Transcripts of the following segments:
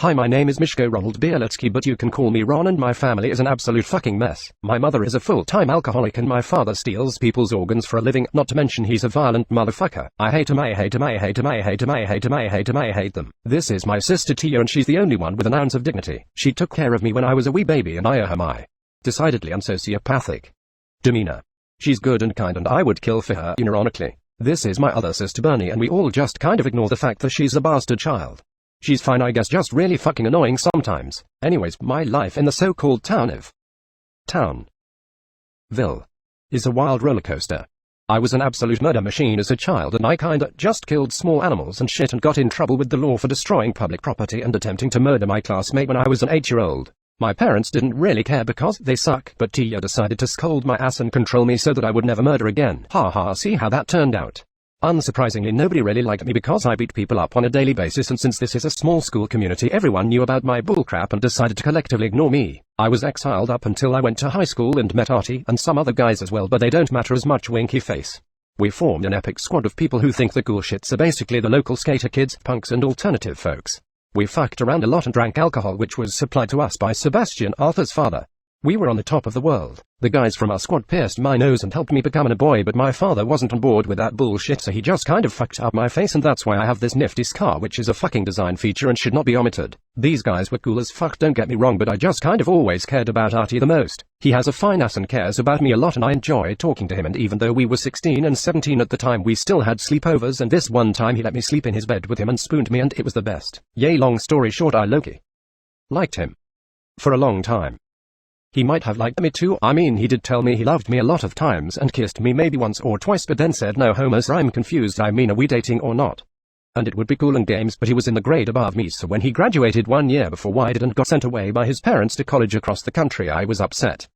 Hi, my name is Mishko Ronald Bieletsky, but you can call me Ron, and my family is an absolute fucking mess. My mother is a full-time alcoholic and my father steals people's organs for a living, not to mention he's a violent motherfucker. I hate him, I hate him, I hate him, I hate him, I hate him, I hate him, I hate them. This is my sister Tia, and she's the only one with an ounce of dignity. She took care of me when I was a wee baby, and I owe her my decidedly unsociopathic demeanor. She's good and kind, and I would kill for her, ironically. This is my other sister Bernie, and we all just kind of ignore the fact that she's a bastard child. She's fine, I guess, just really fucking annoying sometimes. Anyways, my life in the so-called Townville is a wild roller coaster. I was an absolute murder machine as a child, and I kinda just killed small animals and shit and got in trouble with the law for destroying public property and attempting to murder my classmate when I was an 8-year-old. My parents didn't really care because they suck, but Tia decided to scold my ass and control me so that I would never murder again. Haha, see how that turned out. Unsurprisingly, nobody really liked me because I beat people up on a daily basis, and since this is a small school community, everyone knew about my bullcrap and decided to collectively ignore me. I was exiled up until I went to high school and met Artie and some other guys as well, but they don't matter as much, winky face. We formed an epic squad of people who think the cool shits are basically the local skater kids, punks and alternative folks. We fucked around a lot and drank alcohol which was supplied to us by Sebastian, Arthur's father. We were on the top of the world. The guys from our squad pierced my nose and helped me become a boy, but my father wasn't on board with that bullshit, so he just kind of fucked up my face, and that's why I have this nifty scar, which is a fucking design feature and should not be omitted. These guys were cool as fuck, don't get me wrong, but I just kind of always cared about Artie the most. He has a fine ass and cares about me a lot, and I enjoy talking to him, and even though we were 16 and 17 at the time, we still had sleepovers, and this one time he let me sleep in his bed with him and spooned me, and it was the best. Yay, long story short, I low-key liked him for a long time. He might have liked me too. I mean, he did tell me he loved me a lot of times and kissed me maybe once or twice, but then said no homo, so I'm confused. I mean, are we dating or not? And it would be cool and games, but he was in the grade above me, so when he graduated 1 year before I did and got sent away by his parents to college across the country, I was upset.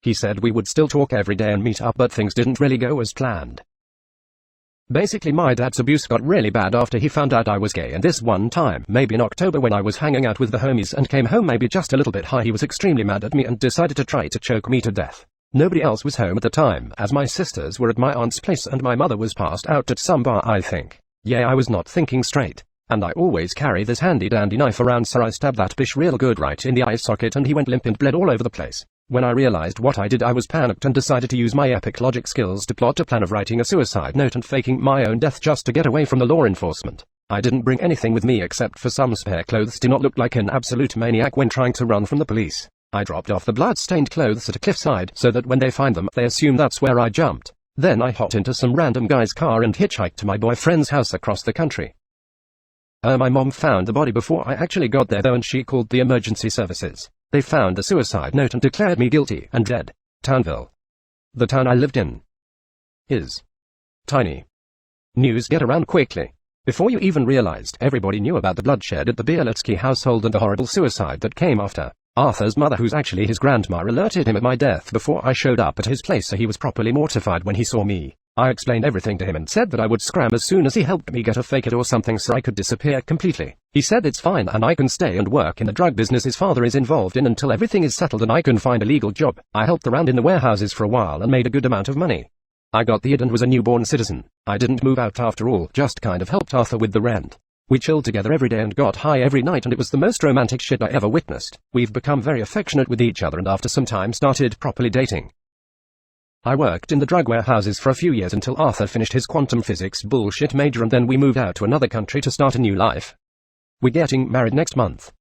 He said we would still talk every day and meet up, but things didn't really go as planned. Basically, my dad's abuse got really bad after he found out I was gay, and this one time, maybe in October when I was hanging out with the homies and came home maybe just a little bit high, he was extremely mad at me and decided to try to choke me to death. Nobody else was home at the time, as my sisters were at my aunt's place and my mother was passed out at some bar, I think. Yeah, I was not thinking straight. And I always carry this handy dandy knife around, so I stabbed that bish real good right in the eye socket and he went limp and bled all over the place. When I realized what I did, I was panicked and decided to use my epic logic skills to plot a plan of writing a suicide note and faking my own death just to get away from the law enforcement. I didn't bring anything with me except for some spare clothes to not look like an absolute maniac when trying to run from the police. I dropped off the blood-stained clothes at a cliffside so that when they find them, they assume that's where I jumped. Then I hopped into some random guy's car and hitchhiked to my boyfriend's house across the country. My mom found the body before I actually got there though, and she called the emergency services. They found the suicide note and declared me guilty and dead. Townville, the town I lived in, is tiny. News get around quickly. Before you even realized, everybody knew about the bloodshed at the Bieletsky household and the horrible suicide that came after. Arthur's mother, who's actually his grandma, alerted him of my death before I showed up at his place, so he was properly mortified when he saw me. I explained everything to him and said that I would scram as soon as he helped me get a fake it or something so I could disappear completely. He said it's fine and I can stay and work in the drug business his father is involved in until everything is settled and I can find a legal job. I helped around in the warehouses for a while and made a good amount of money. I got the ID and was a newborn citizen. I didn't move out after all, just kind of helped Arthur with the rent. We chilled together every day and got high every night, and it was the most romantic shit I ever witnessed. We've become very affectionate with each other and after some time started properly dating. I worked in the drug warehouses for a few years until Arthur finished his quantum physics bullshit major, and then we moved out to another country to start a new life. We're getting married next month.